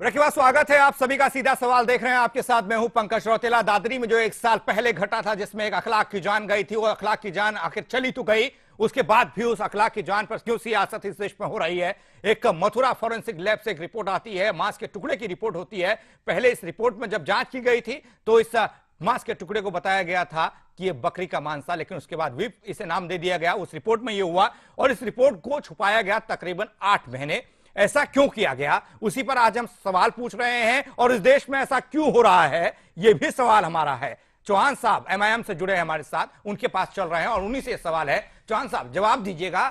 Break के बाद स्वागत है आप सभी का। सीधा सवाल देख रहे हैं, आपके साथ मैं हूं पंकज रौतेला। दादरी में जो 1 साल पहले घटा था, जिसमें एक अखलाक की जान गई थी, वो अखलाक की जान आखिर चली तो गई, उसके बाद भी उस अखलाक की जान पर क्यों सियासत इस देश में हो रही है। एक मथुरा फॉरेंसिक लैब से एक रिपोर्ट आती है, मांस के टुकड़े की रिपोर्ट होती है। पहले इस रिपोर्ट में जब जांच की गई थी तो इस मांस के टुकड़े को बताया गया था कि ये बकरी का मांस था, लेकिन उसके बाद भी इसे नाम दे दिया गया। उस रिपोर्ट में ये हुआ और इस रिपोर्ट को छुपाया गया तकरीबन 8 महीने। ऐसा क्यों किया गया, उसी पर आज हम सवाल पूछ रहे हैं। और इस देश में ऐसा क्यों हो रहा है, यह भी सवाल हमारा है। चौहान साहब एमआईएम से जुड़े हैं हमारे साथ, उनके पास चल रहे हैं और उन्हीं से सवाल है। चौहान साहब, जवाब दीजिएगा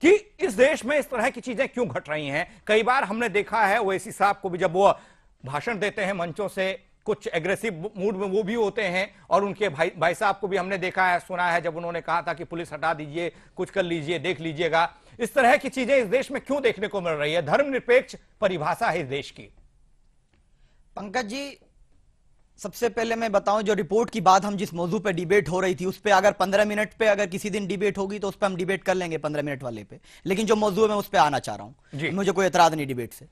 कि इस देश में इस तरह की चीजें क्यों घट रही हैं। कई बार हमने देखा है ओवैसी साहब को भी, जब वो भाषण देते हैं मंचों से, कुछ एग्रेसिव मूड में वो भी होते हैं। और उनके भाई साहब को भी हमने देखा है, सुना है, जब उन्होंने कहा था कि पुलिस हटा दीजिए, कुछ कर लीजिए, देख लीजिएगा। इस तरह की चीजें इस देश में क्यों देखने को मिल रही है? धर्मनिरपेक्ष परिभाषा है इस देश की। पंकज जी, सबसे पहले मैं बताऊं, जो रिपोर्ट की बात हम जिस मौजू पे डिबेट हो रही थी, उस पे अगर 15 मिनट पे अगर किसी दिन डिबेट होगी तो उस पे हम डिबेट कर लेंगे 15 मिनट वाले पे। लेकिन जो मौजू है मैं उस पे आना चाह रहा हूं, मुझे कोई एतराज नहीं डिबेट से।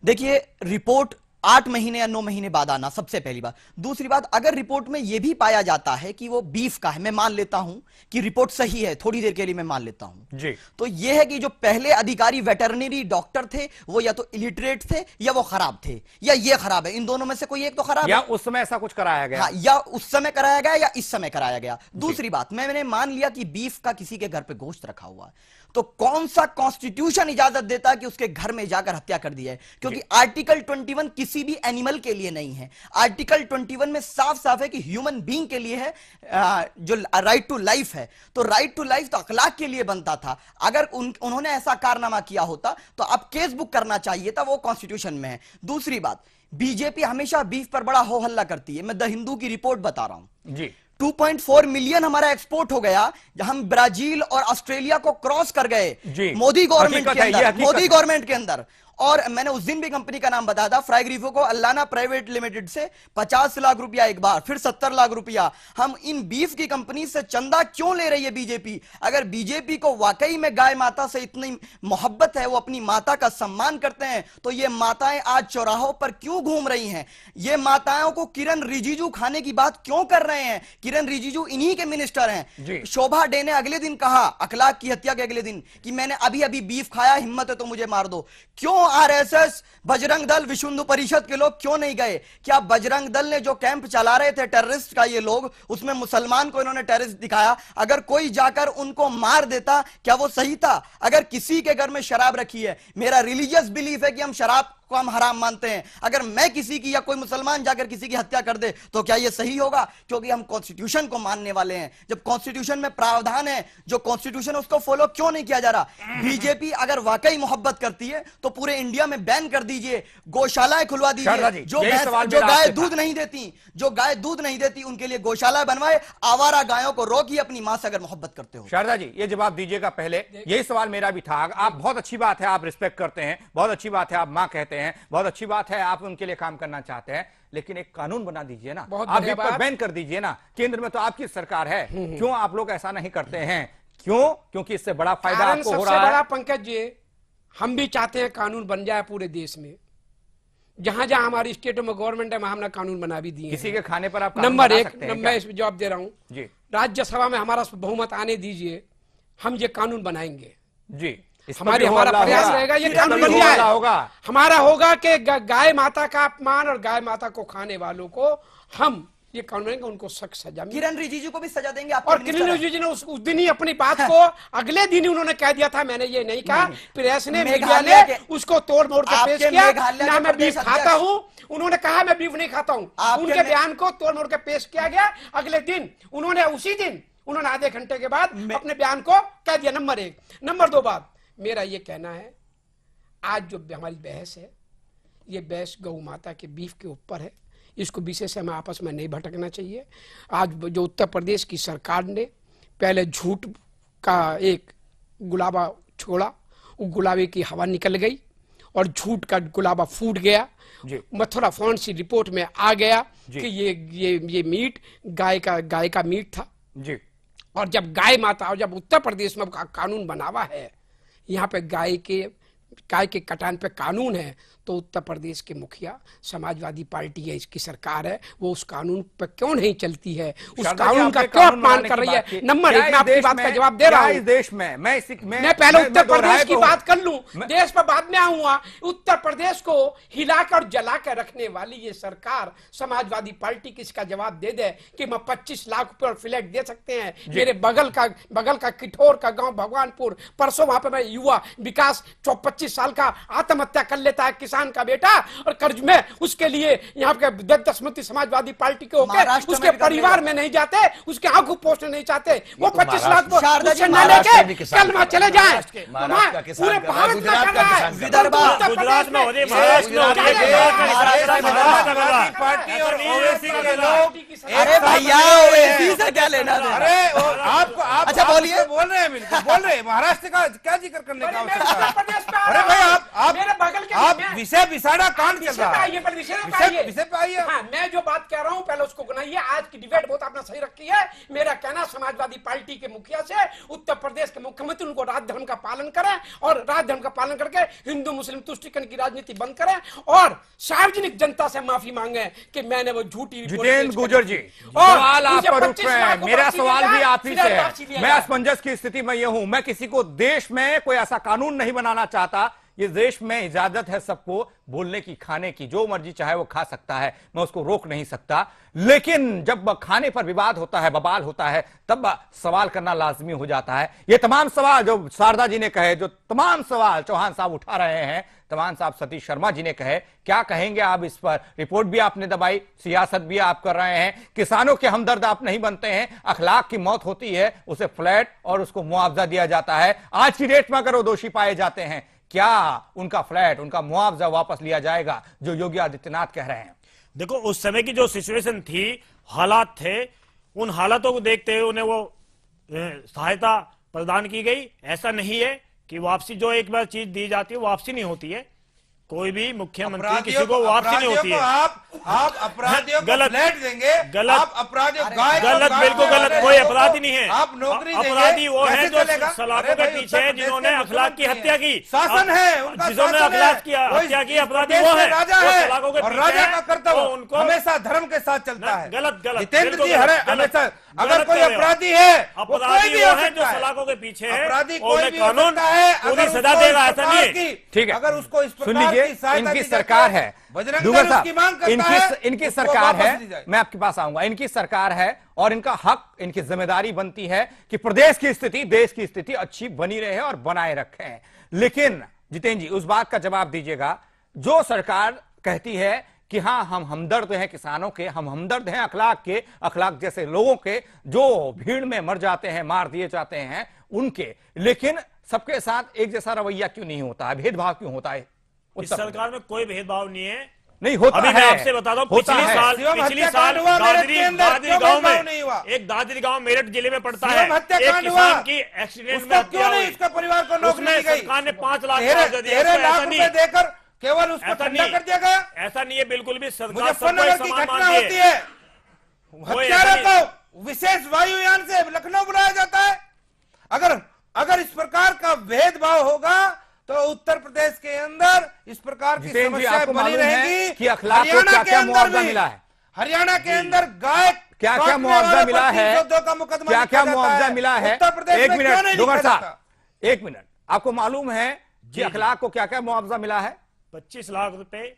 देखिए, रिपोर्ट 8 महीने या 9 महीने बाद आना, सबसे पहली बात। दूसरी बात, अगर रिपोर्ट में यह भी पाया जाता है कि वो बीफ का है, मैं मान लेता हूं कि रिपोर्ट सही है, थोड़ी देर के लिए मैं मान लेता हूं जी, तो यह है कि जो पहले अधिकारी वेटरनरी डॉक्टर थे वो या तो इलिटरेट थे या वो खराब थे, या ये खराब है। इन दोनों में से कोई एक तो खराब या है। उस समय ऐसा कुछ कराया गया, हाँ, या उस समय कराया गया या इस समय कराया गया। दूसरी बात, मैंने मान लिया कि बीफ का किसी के घर पे गोश्त रखा हुआ है, तो कौन सा कॉन्स्टिट्यूशन इजाजत देता है कि उसके घर में जाकर हत्या कर दी है? क्योंकि आर्टिकल 21 किसी भी एनिमल के लिए नहीं है। आर्टिकल 21 में साफ साफ है कि ह्यूमन बीइंग के लिए है, जो राइट टू लाइफ है। तो राइट टू लाइफ तो अखलाक के लिए बनता था। अगर उन्होंने ऐसा कारनामा किया होता तो अब केस बुक करना चाहिए था, वो कॉन्स्टिट्यूशन में है। दूसरी बात, बीजेपी हमेशा बीफ पर बड़ा हो हल्ला करती है। मैं द हिंदू की रिपोर्ट बता रहा हूं जी। 2.4 मिलियन हमारा एक्सपोर्ट हो गया, हम ब्राजील और ऑस्ट्रेलिया को क्रॉस कर गए मोदी गवर्नमेंट के अंदर, मोदी गवर्नमेंट के अंदर। और मैंने उस दिन भी कंपनी का नाम बताया था, फ्राई ग्रीफो को, अल्लाना प्राइवेट लिमिटेड से 50 लाख रुपया एक बार, फिर 70 लाख रुपया। हम इन बीफ की कंपनी से चंदा क्यों ले रही है बीजेपी? अगर बीजेपी को वाकई में गाय माता से इतनी मोहब्बत है, वो अपनी माता का सम्मान करते हैं, तो ये माताएं आज चौराहों पर क्यों घूम रही हैं? ये माताओं को किरण रिजिजू खाने की बात क्यों कर रहे हैं? किरण रिजिजू इन्हीं के मिनिस्टर हैं। शोभा डे ने अगले दिन कहा, अखलाक की हत्या के अगले दिन, कि मैंने अभी अभी बीफ खाया, हिम्मत है तो मुझे मार दो। क्यों आरएसएस, बजरंग दल, विश्व हिंदू परिषद के लोग क्यों नहीं गए? क्या बजरंग दल ने जो कैंप चला रहे थे टेररिस्ट का, ये लोग, उसमें मुसलमान को इन्होंने टेररिस्ट दिखाया, अगर कोई जाकर उनको मार देता, क्या वो सही था? अगर किसी के घर में शराब रखी है, मेरा रिलीजियस बिलीफ है कि हम शराब को हम हराम मानते हैं, अगर मैं किसी की या कोई मुसलमान जाकर किसी की हत्या कर दे तो क्या यह सही होगा? क्योंकि हम कॉन्स्टिट्यूशन को मानने वाले हैं। जब कॉन्स्टिट्यूशन में प्रावधान है, जो कॉन्स्टिट्यूशन उसको फॉलो क्यों नहीं किया जा रहा? बीजेपी अगर वाकई मोहब्बत करती है तो पूरे इंडिया में बैन कर दीजिए, गौशालाएं खुलवा दीजिए। जो गाय दूध नहीं देती, जो गाय दूध नहीं देती, उनके लिए गौशाला बनवाए। आवारा गायों को रोकिए अपनी मां से अगर मोहब्बत करते हो। शारदा जी, ये जवाब दीजिएगा। पहले यही सवाल मेरा भी था। आप, बहुत अच्छी बात है, आप रिस्पेक्ट करते हैं, बहुत अच्छी बात है, आप मां कहते हैं, बहुत अच्छी बात है, आप उनके लिए काम करना चाहते हैं, लेकिन एक कानून बना दीजिए ना, आप बीफ पर बैन कर दीजिए ना। केंद्र में तो आपकी सरकार है, क्यों आप लोग ऐसा नहीं करते हैं? क्यों? क्योंकि इससे बड़ा फायदा आपको हो रहा है। पंकज जी, हम भी चाहते हैं कानून बन जाए पूरे देश में। जहां जहां हमारी स्टेटों में गवर्नमेंट है, वहां हमने कानून बना भी दिए। किसी के खाने पर आप नंबर 1, मैं इस जवाब दे रहा हूं जी, राज्यसभा में हमारा बहुमत आने दीजिए, हम ये कानून बनाएंगे जी। हमारा प्रयास रहेगा, ये कानून बन जाए। हमारा होगा कि गाय माता का अपमान और गाय माता को खाने वालों को हम ये कानून बनाएंगे, उनको सख्त सजा। किरण रिजिजू को भी सजा देंगे। और किरण रिजिजू ने उस दिन ही अपनी बात को अगले दिन ही उन्होंने कह दिया था, मैंने ये नहीं कहा। प्रेस ने, मीडिया ने उसको तोड़ मोड़ कर पेश किया, ना मैं बीफ खाता हूं। उन्होंने कहा मैं बीफ नहीं खाता हूं, उनके बयान को तोड़ मोड़ कर पेश किया गया। अगले दिन उन्होंने, उसी दिन उन्होंने आधे घंटे के बाद अपने बयान को कह दिया। नंबर 1। नंबर 2 बात, मेरा ये कहना है, आज जो हमारी बहस है, ये बहस गौ माता के बीफ के ऊपर है। इसको विशेष हमें आपस में नहीं भटकना चाहिए। आज जो उत्तर प्रदेश की सरकार ने पहले झूठ का एक गुलाबा छोड़ा, वो गुलाबे की हवा निकल गई और झूठ का गुलाबा फूट गया। मथुरा फॉरेंसिक रिपोर्ट में आ गया कि ये मीट गाय का मीट था जी। और जब गाय माता, और जब उत्तर प्रदेश में कानून बना हुआ है, यहाँ पे गाय के गाय के कटान पे कानून है, तो उत्तर प्रदेश के मुखिया, समाजवादी पार्टी है, इसकी सरकार है, वो उस कानून पर क्यों नहीं चलती है? उस कानून का क्यों अपमान कर रही है? नंबर एक, मैं आपकी बात का जवाब दे रहा हूँ। इस देश में मैं पहले उत्तर प्रदेश की बात कर लूं, देश पर बाद में आऊंगा। उत्तर प्रदेश को हिलाकर जलाकर रखने वाली ये सरकार, समाजवादी पार्टी किसका जवाब दे दे कि मैं 25 लाख रुपए फ्लैट दे सकते हैं। मेरे बगल का किठौर का गांव भगवानपुर, परसों वहां पे मैं युवा विकास 25 साल का आत्महत्या कर लेता है किसान का बेटा, और कर्ज में उसके लिए यहाँ के दत्तस्मृति समाजवादी पार्टी के होकर उसके परिवार में नहीं जाते, उसके आंखों पोषण नहीं चाहते। वो 25 लाख उससे न लेके कल वहां चले जाए। पूरे भारत में कर रहा है, गुजरात में हो रही, महाराष्ट्र में हो रही। अरे भैया ओवैसी से क्या लेना देना? अरे आपको आप अच्छा बोलिए, बोल रहे हैं, बिल्कुल बोल रहे हैं। महाराष्ट्र का क्या जिक्र करने का आवश्यकता है? अरे भाई आप विषय विसाड़ा कांड चल रहा है, विषय पे आइए। हाँ, मैं जो बात कह रहा हूँ पहले उसको गुनाइए। आज की डिबेट बहुत आपने सही रखी है। मेरा कहना समाजवादी पार्टी के मुखिया से उत्तर प्रदेश के मुख्यमंत्री उनको राज धर्म का पालन करें, और राज धर्म का पालन करके हिंदू मुस्लिम तुष्टिकरण की राजनीति बंद करें, और सार्वजनिक जनता से माफी मांगे कि मैंने वो झूठी। जितेंद्र गुजर जी, सवाल आप पर उठ रहे हैं, मेरा सवाल भी आप ही से है। मैं असमंजस की स्थिति में ये हूं, मैं किसी को देश में कोई ऐसा कानून नहीं बनाना चाहता। ये देश में इजाजत है सबको बोलने की, खाने की, जो मर्जी चाहे वो खा सकता है, मैं उसको रोक नहीं सकता। लेकिन जब खाने पर विवाद होता है, बवाल होता है, तब सवाल करना लाजमी हो जाता है। ये तमाम सवाल जो शारदा जी ने कहे, जो तमाम सवाल चौहान साहब उठा रहे हैं, तमाम साहब सतीश शर्मा जी ने कहे, क्या कहेंगे आप इस पर? रिपोर्ट भी आपने दबाई, सियासत भी आप कर रहे हैं, किसानों के हमदर्द आप नहीं बनते हैं। अखलाक की मौत होती है, उसे फ्लैट और उसको मुआवजा दिया जाता है। आज की डेट में अगर वो दोषी पाए जाते हैं, क्या उनका फ्लैट, उनका मुआवजा वापस लिया जाएगा, जो योगी आदित्यनाथ कह रहे हैं? देखो, उस समय की जो सिचुएशन थी, हालात थे, उन हालातों को देखते हुए उन्हें वो सहायता प्रदान की गई। ऐसा नहीं है कि वापसी, जो एक बार चीज दी जाती है वापसी नहीं होती है। कोई भी मुख्यमंत्री किसी को वापसी नहीं होती है। आप अपराधियों को गलत फ्लैट देंगे, गलत, आप अपराधियों गलत, बिल्कुल गलत। कोई अपराधी नहीं है, आप नौकरी देंगे, अपराधी वो है जो चलेगा? सलाखों के पीछे है, जिन्होंने अखलाक की हत्या की। शासन है उनका, जिन्होंने अखलाक की हत्या की, अपराधी वो है, राजा है, सलाखों के और पीछे राजा है, का कर्तव्य उनको हमेशा धर्म के साथ चलता है। गलत, गलत, जितेंद्र जी, हमेशा अगर कोई अपराधी है, अपराधी वो है जो सलाखों के पीछे है, अपराधी और कोई भी कानून पूरी सजा देगा, ऐसा नहीं है। ठीक है, अगर उसको इस प्रकार की सहायता दी सरकार है, दुगर साहब, इनकी सरकार है, मैं आपके पास आऊंगा, इनकी सरकार है और इनका हक, इनकी जिम्मेदारी बनती है कि प्रदेश की स्थिति, देश की स्थिति अच्छी बनी रहे और बनाए रखें। लेकिन जितेंद्र जी, उस बात का जवाब दीजिएगा, जो सरकार कहती है कि हां हम हमदर्द हैं किसानों के, हम हमदर्द हैं अखलाक के, अखलाक जैसे लोगों के जो भीड़ में मर जाते हैं, मार दिए जाते हैं उनके, लेकिन सबके साथ एक जैसा रवैया क्यों नहीं होता है? भेदभाव क्यों होता है? इस सरकार में कोई भेदभाव नहीं है, नहीं होता अभी है। मैं आपसे बताता हूँ, पिछली साल दादरी गांव में, एक दादरी गांव मेरठ जिले में पड़ता है, एक किसान की एक्सीडेंट में हत्या हुई, इसका परिवार को नौकरी उसमें दी गई, सरकार ने 5 लाख देकर केवल उसको ठंडा कर दिया गया। ऐसा नहीं है, बिल्कुल भी सरकार मुजफ्फरनगर की घटना होती है, हत्यारों को विशेष वायुयान से लखनऊ बुलाया जाता है। अगर इस प्रकार का भेदभाव होगा तो उत्तर प्रदेश के अंदर इस प्रकार की समस्या बनी रहेगी कि हरियाणा के अंदर भी, हरियाणा के अंदर गाय क्या क्या मुआवजा मिला है, क्या क्या मुआवजा मिला है? एक मिनट दुगर साहब, एक मिनट, आपको मालूम है कि अखलाक को क्या क्या मुआवजा मिला है? 25 लाख रुपए,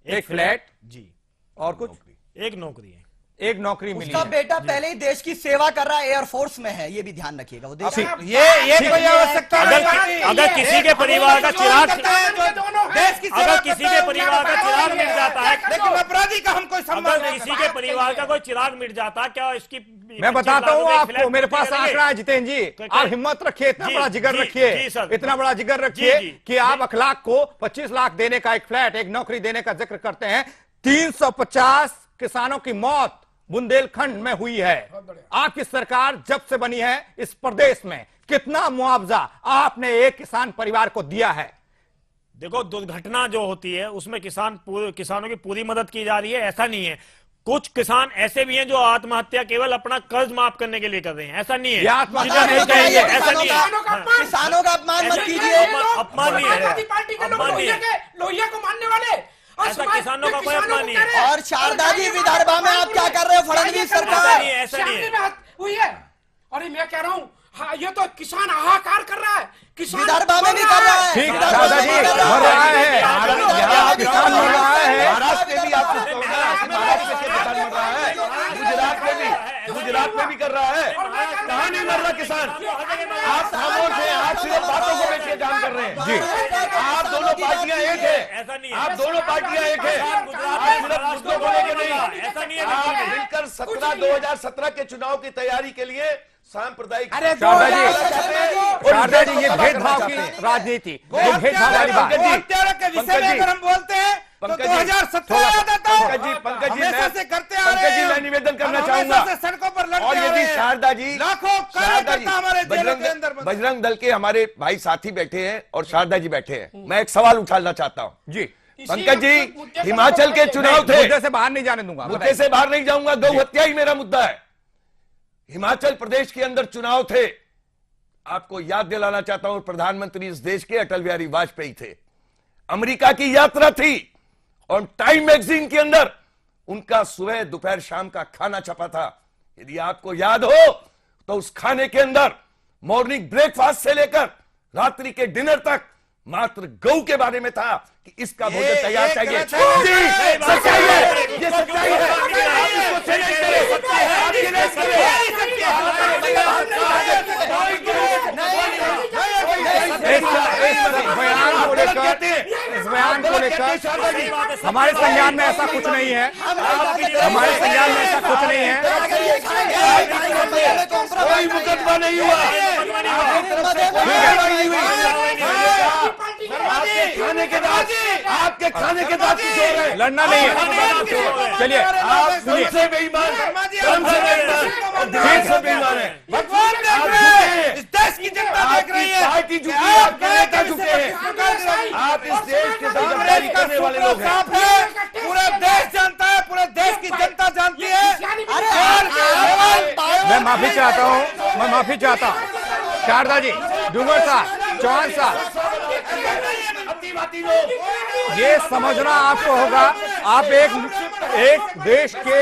एक फ्लैट जी, और कुछ, एक नौकरी है, एक नौकरी मिली उसका है। बेटा पहले ही देश की सेवा कर रहा है, एयरफोर्स में है, ये भी ध्यान रखिएगा। वो देश ये कोई आवश्यकता अगर किसी के परिवार का चिराग, देश की, अगर किसी के परिवार का चिराग मिट जाता है, लेकिन अपराधी का हम कोई सम्मान, अगर किसी के परिवार का कोई चिराग मिट जाता है, क्या इसकी, मैं बताता हूँ आपको, मेरे पास आंकड़ा है जितेंद्र जी, आप हिम्मत रखिए, इतना बड़ा जिगर रखिए, इतना बड़ा जिगर रखिए कि आप अखलाक को 25 लाख देने का एक फ्लैट, एक नौकरी देने का जिक्र करते हैं। 350 किसानों की मौत बुंदेलखंड में हुई है। आपकी सरकार जब से बनी है इस प्रदेश में कितना मुआवजा आपने एक किसान परिवार को दिया है? देखो, दुर्घटना जो होती है उसमें किसानों की पूरी मदद की जा रही है, ऐसा नहीं है। कुछ किसान ऐसे भी हैं जो आत्महत्या केवल अपना कर्ज माफ करने के लिए कर रहे हैं, ऐसा नहीं है। ये आत्महत्या जितना नहीं कहेंगे, ऐसा किसानों नहीं है। किसानों का अपमान मत कीजिए। अपमान नहीं है, समाजवादी पार्टी के लोग अपमान नहीं है। लोहिया को मानने वाले और ऐसा समाज किसानों का कोई किसानों अपमान को नहीं कह है। रहे हैं। और शारदा जी, विदर्भा में आप क्या कर रहे हो? फडणवीस सरकार ऐसा नहीं है। शामली में हुई है। अरे मैं कह रहा हूँ, हाँ, ये तो किसान हाहाकार कर रहा है, किसान विदर्भा में भी कर रहा है। ठीक, विदर्भा दादा में जी भी कर मर रहा है, यहाँ किसान मर रहा है। महाराष्ट्र में भी आपको महाराष्ट्र में किसान मर रहा है, गुजरात में भी कर रहा है। कहाँ नहीं मर रहा किसान? आप खामोश हैं, आप सिर्फ बातों को लेकर काम कर रहे हैं। जी, आप दोनों पार्टियां एक है, ऐसा नहीं है। आप दोनों पार्टियां एक है, आप सिर्फ मुद्दों को लेकर नहीं, ऐसा नहीं है। आप मिलकर 2017 के चुनाव की तैयारी के लिए सांप्रदायिक अरे शारदा जी ये भेदभाव की राजनीति, ये भेदभाव वाली बात। के विषय में अगर हम बोलते हैं तो 2017 याद आता है। पंकज जी हमेशा से करते आ रहे पंकज जी हैं। मैं निवेदन करना हम चाहूंगा, हमेशा से सड़कों पर लड़ते और आ रहे यदि हैं। शारदा जी लाखों कार्यकर्ता हमारे जेलों के अंदर बंद। बजरंग दल के हमारे भाई साथी बैठे हैं और शारदा जी बैठे हैं, मैं एक सवाल उठाना चाहता हूं। जी, पंकज जी, हिमाचल के चुनाव थे, मुद्दे से बाहर नहीं जाने दूंगा। मुद्दे से बाहर नहीं जाऊंगा, गौ हत्या ही मेरा मुद्दा है। हिमाचल प्रदेश के अंदर चुनाव थे, आपको याद दिलाना चाहता हूं, प्रधानमंत्री इस देश के अटल बिहारी वाजपेयी थे। अमेरिका की यात्रा थी और टाइम मैगजीन के अंदर उनका सुबह दोपहर शाम का खाना छपा था। यदि आपको याद हो तो उस खाने के अंदर मॉर्निंग ब्रेकफास्ट से लेकर रात्रि के डिनर तक मात्र गौ के बारे में था कि इसका भोजन तैयार चाहिए। जी, सच्चाई है, ये सच्चाई है। आप इसको चैलेंज करें, आप चैलेंज करें। इस बयान को लेकर हमारे संज्ञान में ऐसा कुछ नहीं है, हमारे संज्ञान में ऐसा कुछ नहीं है। कोई मुकदमा नहीं हुआ, आपके खाने के बाद कुछ हो रहे, लड़ना नहीं है। चलिए आप सुनिए, से बेईमान, कर्म से बेईमान, देश से बेईमान है। भगवान देख रहे हैं, इस देश की जनता देख रही है। पार्टी झुकी है, आपके नेता झुके हैं। आप इस देश के साथ गद्दारी करने वाले लोग हैं। पूरा देश जानता है, पूरे देश की जनता जानती है। मैं माफी चाहता हूं, मैं माफी चाहता हूं। शारदा जी, डूंगर साहब, चौहान साहब, ये समझना आपको होगा, आप एक देश के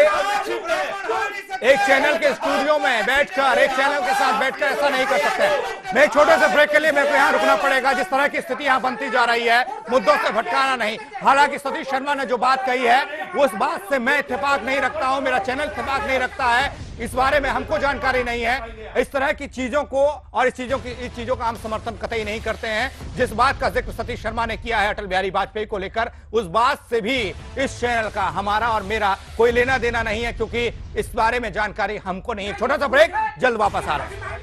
एक चैनल के स्टूडियो में बैठकर, एक चैनल के साथ बैठकर ऐसा नहीं कर सकते। मैं एक छोटे से ब्रेक के लिए मेरे को यहाँ रुकना पड़ेगा। जिस तरह की स्थिति यहाँ बनती जा रही है, मुद्दों से भटकाना नहीं। हालांकि सतीश शर्मा ने जो बात कही है उस बात से मैं इत्तेफाक नहीं रखता हूं, मेरा चैनल इत्तेफाक नहीं रखता है, इस बारे में हमको जानकारी नहीं है। इस तरह की चीजों को और इस चीजों का हम समर्थन कतई नहीं करते हैं। जिस बात का जिक्र सतीश शर्मा ने किया है अटल बिहारी वाजपेयी को लेकर, उस बात से भी इस चैनल का, हमारा और मेरा कोई लेना देना नहीं है, क्योंकि इस बारे में जानकारी हमको नहीं है। छोटा सा ब्रेक, जल्द वापस आ रहे हैं।